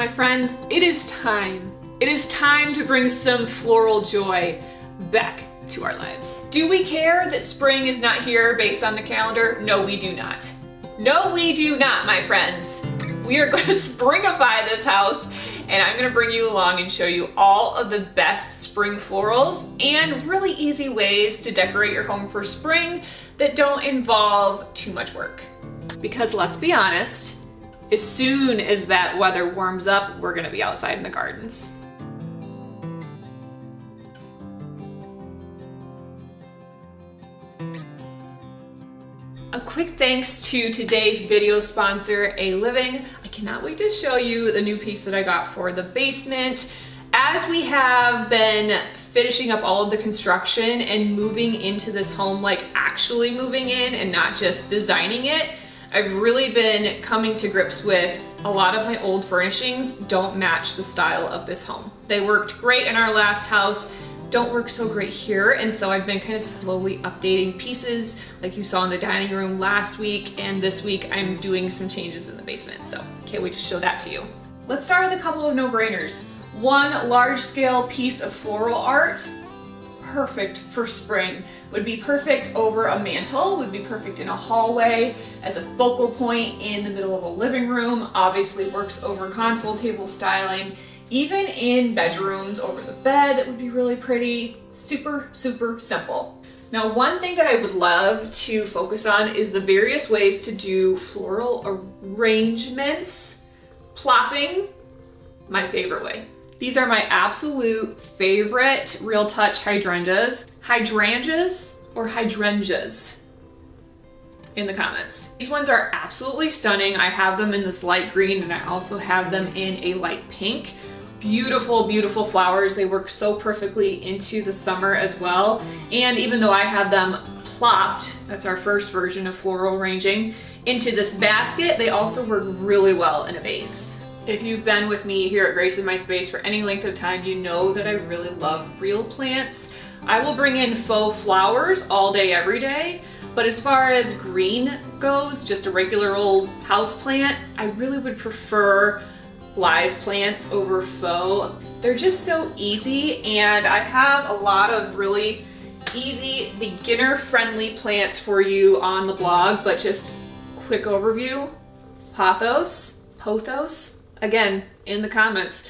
My friends, it is time. It is time to bring some floral joy back to our lives. Do we care that spring is not here based on the calendar? No, we do not. No, we do not, my friends. We are going to springify this house, and I'm going to bring you along and show you all of the best spring florals and really easy ways to decorate your home for spring that don't involve too much work. Because let's be honest, as soon as that weather warms up, we're going to be outside in the gardens. A quick thanks to today's video sponsor, A Living. I cannot wait to show you the new piece that I got for the basement. As we have been finishing up all of the construction and moving into this home, like actually moving in and not just designing it, I've really been coming to grips with a lot of my old furnishings don't match the style of this home. They worked great in our last house, don't work so great here, and so I've been kind of slowly updating pieces like you saw in the dining room last week, and this week I'm doing some changes in the basement, so can't wait to show that to you. Let's start with a couple of no-brainers. One large-scale piece of floral art, perfect for spring. Would be perfect over a mantle, would be perfect in a hallway, as a focal point in the middle of a living room, obviously works over console table styling, even in bedrooms over the bed, it would be really pretty. Super, super simple. Now, one thing that I would love to focus on is the various ways to do floral arrangements. Plopping, my favorite way. These are my absolute favorite Real Touch hydrangeas. Hydrangeas or hydrangeas in the comments. These ones are absolutely stunning. I have them in this light green and I also have them in a light pink. Beautiful, beautiful flowers. They work so perfectly into the summer as well. And even though I have them plopped, that's our first version of floral arranging, into this basket, they also work really well in a vase. If you've been with me here at Grace in My Space for any length of time, you know that I really love real plants. I will bring in faux flowers all day, every day. But as far as green goes, just a regular old house plant, I really would prefer live plants over faux. They're just so easy, and I have a lot of really easy, beginner-friendly plants for you on the blog, but just quick overview. Pothos, again, in the comments.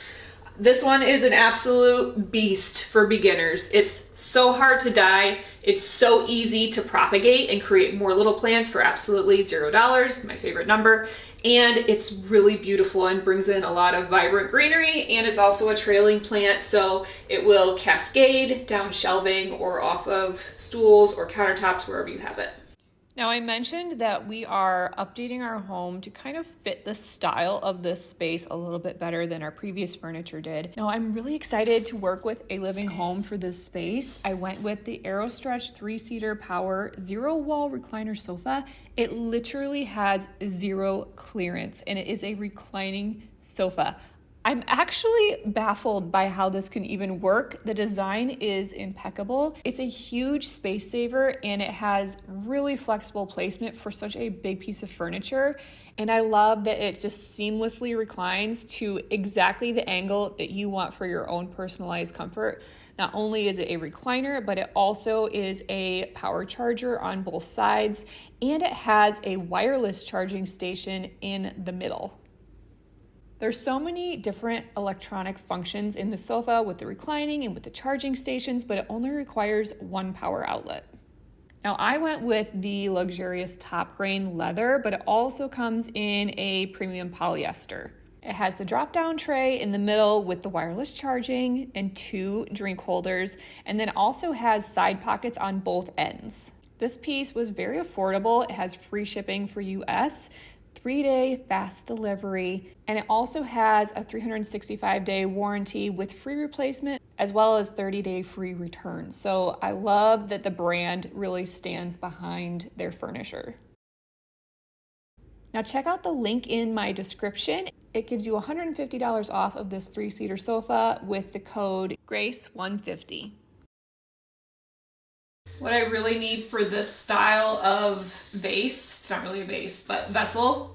This one is an absolute beast for beginners. It's so hard to dye. It's so easy to propagate and create more little plants for absolutely $0, my favorite number. And it's really beautiful and brings in a lot of vibrant greenery, and it's also a trailing plant, so it will cascade down shelving or off of stools or countertops, wherever you have it. Now, I mentioned that we are updating our home to kind of fit the style of this space a little bit better than our previous furniture did. Now, I'm really excited to work with A Living Home for this space. I went with the AeroStretch 3-seater power zero wall recliner sofa. It literally has zero clearance, and it is a reclining sofa. I'm actually baffled by how this can even work. The design is impeccable. It's a huge space saver, and it has really flexible placement for such a big piece of furniture. And I love that it just seamlessly reclines to exactly the angle that you want for your own personalized comfort. Not only is it a recliner, but it also is a power charger on both sides, and it has a wireless charging station in the middle. There's so many different electronic functions in the sofa with the reclining and with the charging stations, but it only requires one power outlet. Now, I went with the luxurious top grain leather, but it also comes in a premium polyester. It has the drop-down tray in the middle with the wireless charging and 2 drink holders, and then also has side pockets on both ends. This piece was very affordable. It has free shipping for US, 3-day fast delivery, and it also has a 365-day warranty with free replacement as well as 30-day free returns. So I love that the brand really stands behind their furniture. Now check out the link in my description. It gives you $150 off of this 3-seater sofa with the code GRACE150. What I really need for this style of vase, it's not really a vase, but vessel,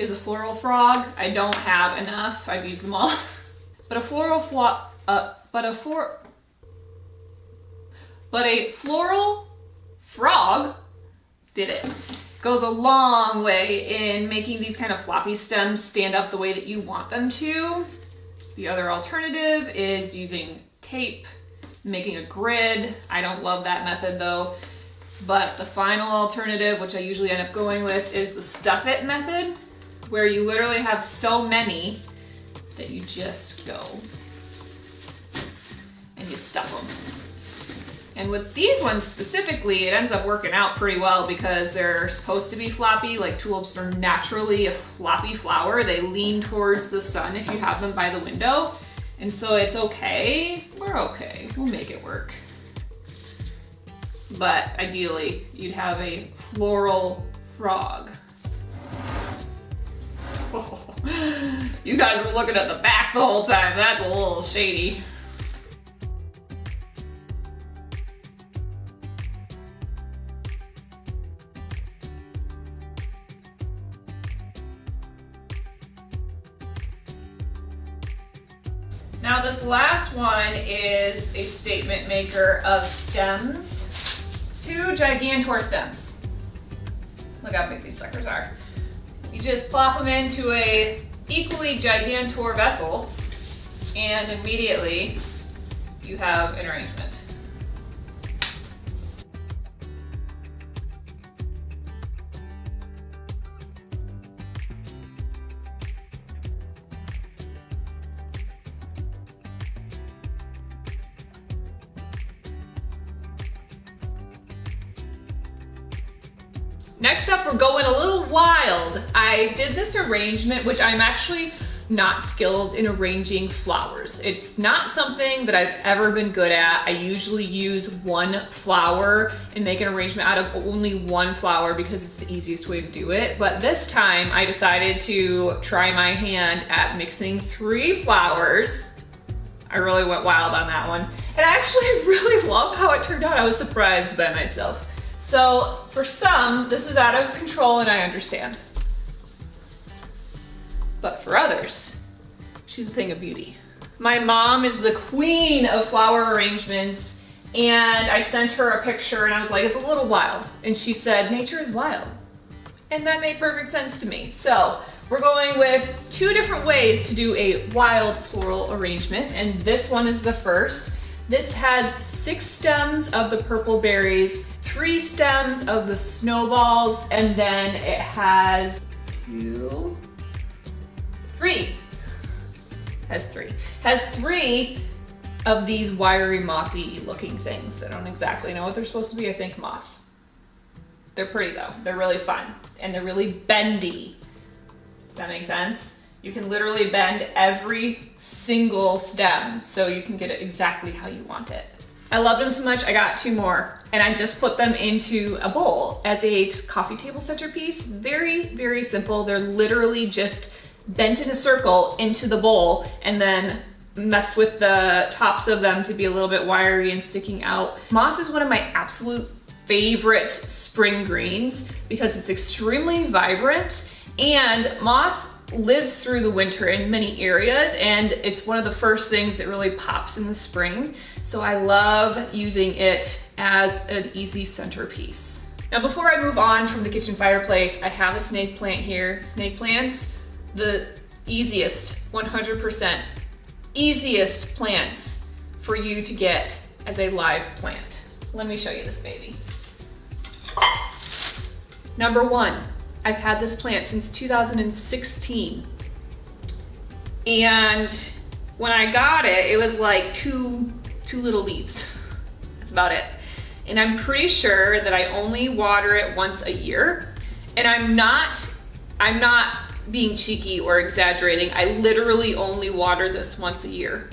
is a floral frog. I don't have enough. I've used them all. But a floral frog did it. Goes a long way in making these kind of floppy stems stand up the way that you want them to. The other alternative is using tape, making a grid. I don't love that method though. But the final alternative, which I usually end up going with, is the stuff it method, where you literally have so many that you just go and you stuff them. And with these ones specifically, it ends up working out pretty well because they're supposed to be floppy. Like tulips are naturally a floppy flower. They lean towards the sun if you have them by the window. And so it's okay. We're okay. We'll make it work. But ideally, you'd have a floral frog. Oh, you guys were looking at the back the whole time. That's a little shady. Now this last one is a statement maker of stems. 2 gigantor stems. Look how big these suckers are. You just plop them into a equally gigantor vessel and immediately you have an arrangement. Next up, we're going a little wild. I did this arrangement, which I'm actually not skilled in arranging flowers. It's not something that I've ever been good at. I usually use one flower and make an arrangement out of only one flower because it's the easiest way to do it. But this time I decided to try my hand at mixing 3 flowers. I really went wild on that one. And I actually really love how it turned out. I was surprised by myself. So for some, this is out of control and I understand. But for others, she's a thing of beauty. My mom is the queen of flower arrangements and I sent her a picture and I was like, it's a little wild. And she said, nature is wild. And that made perfect sense to me. So we're going with 2 different ways to do a wild floral arrangement. And this one is the first. This has 6 stems of the purple berries, 3 stems of the snowballs, and then it has 3 of these wiry mossy looking things. I don't exactly know what they're supposed to be. I think moss. They're pretty though. They're really fun and they're really bendy. Does that make sense? You can literally bend every single stem so you can get it exactly how you want it. I loved them so much, I got 2 more and I just put them into a bowl as a coffee table centerpiece. Very, very simple. They're literally just bent in a circle into the bowl and then messed with the tops of them to be a little bit wiry and sticking out. Moss is one of my absolute favorite spring greens because it's extremely vibrant and moss lives through the winter in many areas and it's one of the first things that really pops in the spring. So I love using it as an easy centerpiece. Now before I move on from the kitchen fireplace, I have a snake plant here. Snake plants, the easiest, 100% easiest plants for you to get as a live plant. Let me show you this baby. Number 1. I've had this plant since 2016. And when I got it, it was like two little leaves. That's about it. And I'm pretty sure that I only water it once a year. And I'm not being cheeky or exaggerating. I literally only water this once a year.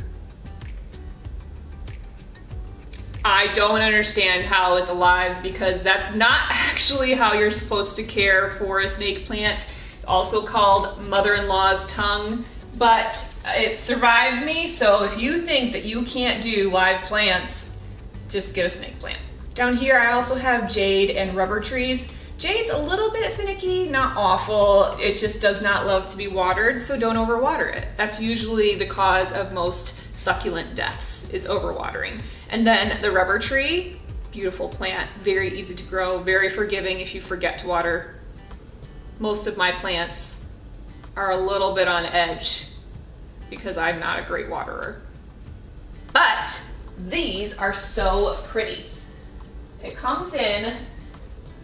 I don't understand how it's alive because that's not actually how you're supposed to care for a snake plant, also called mother-in-law's tongue, but it survived me. So if you think that you can't do live plants, just get a snake plant. Down here I also have jade and rubber trees. Jade's a little bit finicky, not awful. It just does not love to be watered, so don't overwater it. That's usually the cause of most succulent deaths, is overwatering. And then the rubber tree, beautiful plant, very easy to grow, very forgiving if you forget to water. Most of my plants are a little bit on edge because I'm not a great waterer. But these are so pretty. It comes in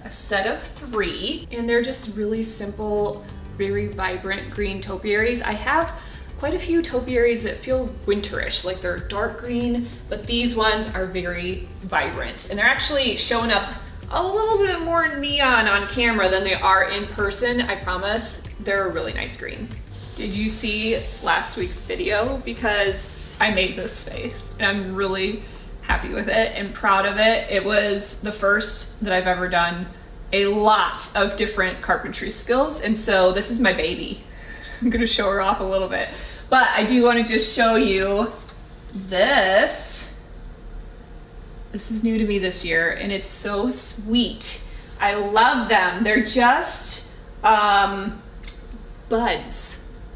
a set of 3, and they're just really simple, very vibrant green topiaries. I have quite a few topiaries that feel winterish, like they're dark green, but these ones are very vibrant, and they're actually showing up a little bit more neon on camera than they are in person. I promise, they're a really nice green. Did you see last week's video? Because I made this face, and I'm really happy with it and proud of it. It was the first that I've ever done a lot of different carpentry skills, and so this is my baby. I'm gonna show her off a little bit, but I do want to just show you this. This is new to me this year, and it's so sweet. I love them. They're just buds.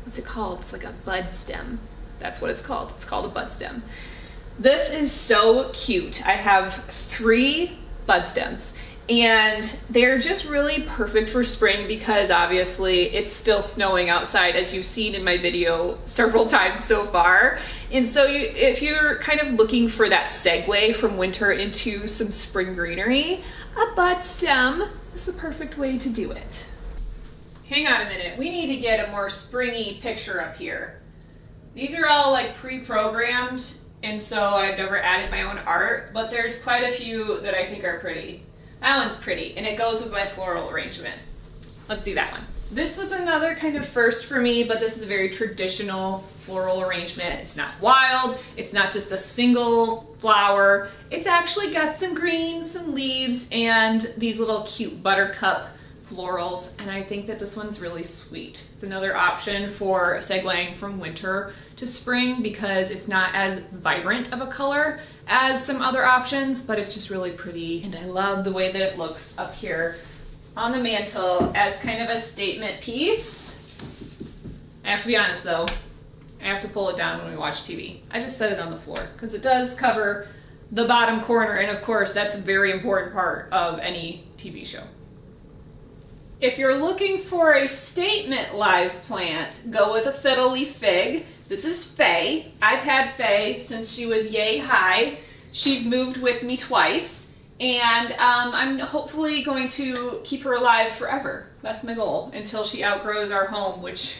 What's it called? It's like a bud stem. That's what it's called. It's called a bud stem. This is so cute. I have 3 bud stems, and they're just really perfect for spring because obviously it's still snowing outside, as you've seen in my video several times so far. And so if you're kind of looking for that segue from winter into some spring greenery, a bud stem is the perfect way to do it. Hang on a minute, we need to get a more springy picture up here. These are all like pre-programmed, and so I've never added my own art, but there's quite a few that I think are pretty. That one's pretty, and it goes with my floral arrangement. Let's do that one. This was another kind of first for me, but this is a very traditional floral arrangement. It's not wild, it's not just a single flower. It's actually got some greens, some leaves, and these little cute buttercup florals, and I think that this one's really sweet. It's another option for segueing from winter to spring because it's not as vibrant of a color as some other options, but it's just really pretty, and I love the way that it looks up here on the mantle as kind of a statement piece. I have to be honest though, I have to pull it down when we watch TV. I just set it on the floor because it does cover the bottom corner, and of course that's a very important part of any TV show. If you're looking for a statement live plant, go with a fiddle leaf fig. This is Faye. I've had Faye since she was yay high. She's moved with me twice, and I'm hopefully going to keep her alive forever. That's my goal, until she outgrows our home, which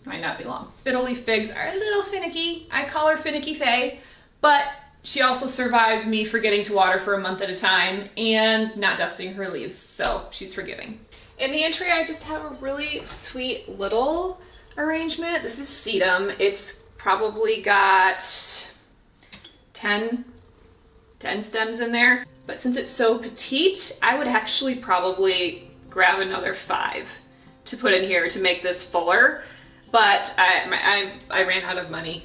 might not be long. Fiddle leaf figs are a little finicky. I call her Finicky Faye, but she also survives me forgetting to water for a month at a time and not dusting her leaves, so she's forgiving. In the entry, I just have a really sweet little arrangement. This is sedum. It's probably got 10 stems in there, but since it's so petite, I would actually probably grab another 5 to put in here to make this fuller, but I ran out of money.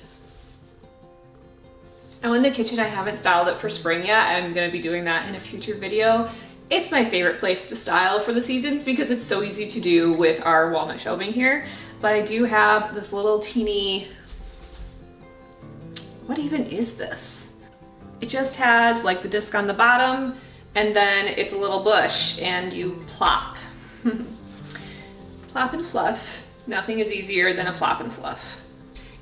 Now in the kitchen, I haven't styled it for spring yet. I'm gonna be doing that in a future video. It's my favorite place to style for the seasons because it's so easy to do with our walnut shelving here. But I do have this little teeny, what even is this? It just has like the disc on the bottom, and then it's a little bush and you plop. Plop and fluff. Nothing is easier than a plop and fluff.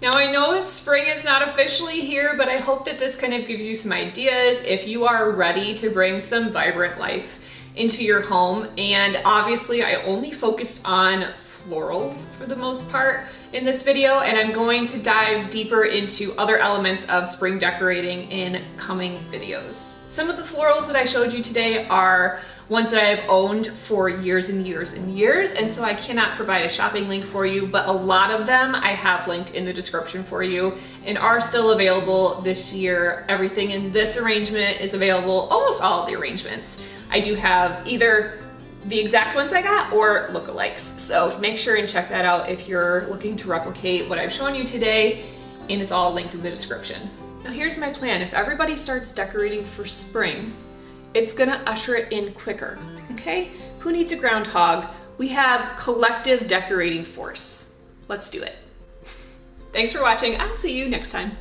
Now I know that spring is not officially here, but I hope that this kind of gives you some ideas if you are ready to bring some vibrant life into your home. And obviously I only focused on florals for the most part in this video, and I'm going to dive deeper into other elements of spring decorating in coming videos. Some of the florals that I showed you today are ones that I have owned for years and years and years, and so I cannot provide a shopping link for you, but a lot of them I have linked in the description for you and are still available this year. Everything in this arrangement is available, almost all of the arrangements. I do have either the exact ones I got or lookalikes, so make sure and check that out if you're looking to replicate what I've shown you today, and it's all linked in the description. Now here's my plan. If everybody starts decorating for spring, it's gonna usher it in quicker, okay? Who needs a groundhog? We have collective decorating force. Let's do it. Thanks for watching. I'll see you next time.